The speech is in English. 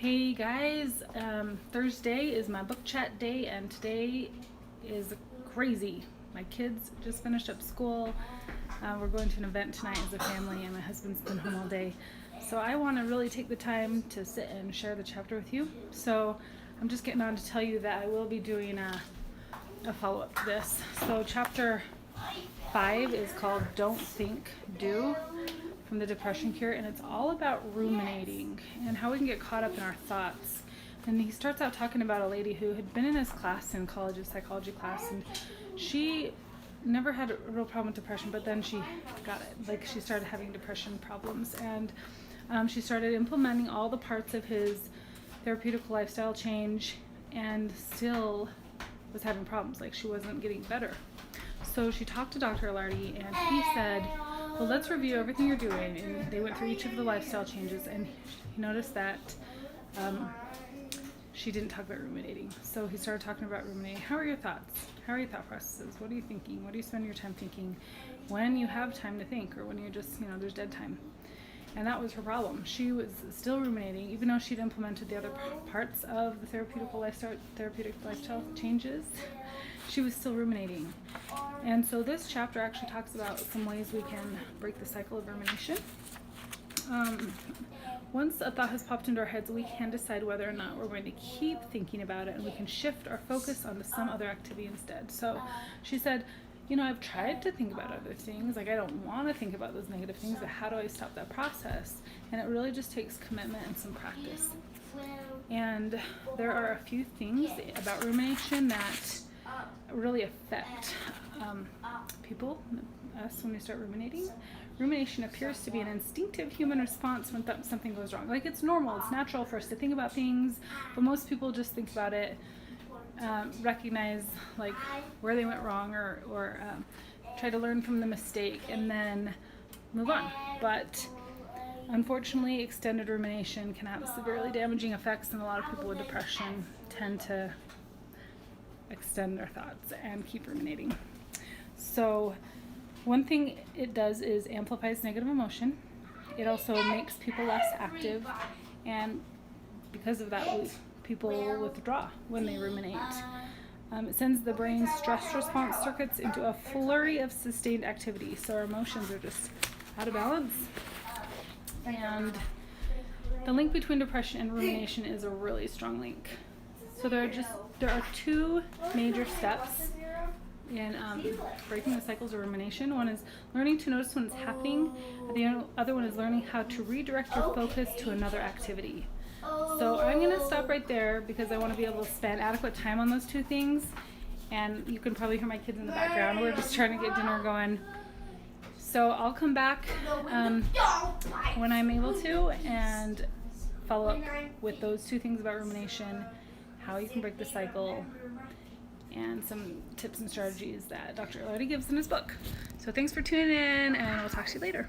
Hey guys, Thursday is my book chat day and today is crazy. My kids just finished up school. We're going to an event tonight as a family and my husband's been home all day. So I want to really take the time to sit and share the chapter with you. So I'm just getting on to tell you that I will be doing a follow-up to this. So chapter 5 is called Don't Think, Do, from the Depression Cure, and it's all about ruminating and how we can get caught up in our thoughts. And he starts out talking about a lady who had been in his class in college, a psychology class, and she never had a real problem with depression, but then she got it. Like, she started having depression problems, and she started implementing all the parts of his therapeutic lifestyle change and still was having problems. Like, she wasn't getting better. So she talked to Dr. Alardi, and he said, well, let's review everything you're doing. And they went through each of the lifestyle changes, and he noticed that she didn't talk about ruminating. So he started talking about ruminating. How are your thoughts? How are your thought processes? What are you thinking? What do you spend your time thinking when you have time to think, or when you're just, there's dead time? And that was her problem. She was still ruminating, even though she'd implemented the other parts of the therapeutic lifestyle changes. She was still ruminating. And so this chapter actually talks about some ways we can break the cycle of rumination. Once a thought has popped into our heads, we can decide whether or not we're going to keep thinking about it, and we can shift our focus onto some other activity instead. So she said, I've tried to think about other things. Like, I don't want to think about those negative things, but how do I stop that process? And it really just takes commitment and some practice. And there are a few things about rumination that really affect people, us, when we start ruminating. Rumination appears to be an instinctive human response when something goes wrong. Like, it's normal, it's natural for us to think about things, but most people just think about it, recognize like where they went wrong, or try to learn from the mistake and then move on. But unfortunately, extended rumination can have severely damaging effects, and a lot of people with depression tend to extend their thoughts and keep ruminating. So one thing it does is amplifies negative emotion. It also makes people less active, and because of that, people withdraw when they ruminate. It sends the brain's stress response circuits into a flurry of sustained activity, so our emotions are just out of balance. And the link between depression and rumination is a really strong link. So there are two major steps in breaking the cycles of rumination. One is learning to notice when it's happening, and the other one is learning how to redirect your focus to another activity. So I'm going to stop right there because I want to be able to spend adequate time on those two things. And you can probably hear my kids in the background. We're just trying to get dinner going. So I'll come back when I'm able to and follow up with those two things about rumination, how you can break the cycle, and some tips and strategies that Dr. Alardi gives in his book. So thanks for tuning in, and we'll talk to you later.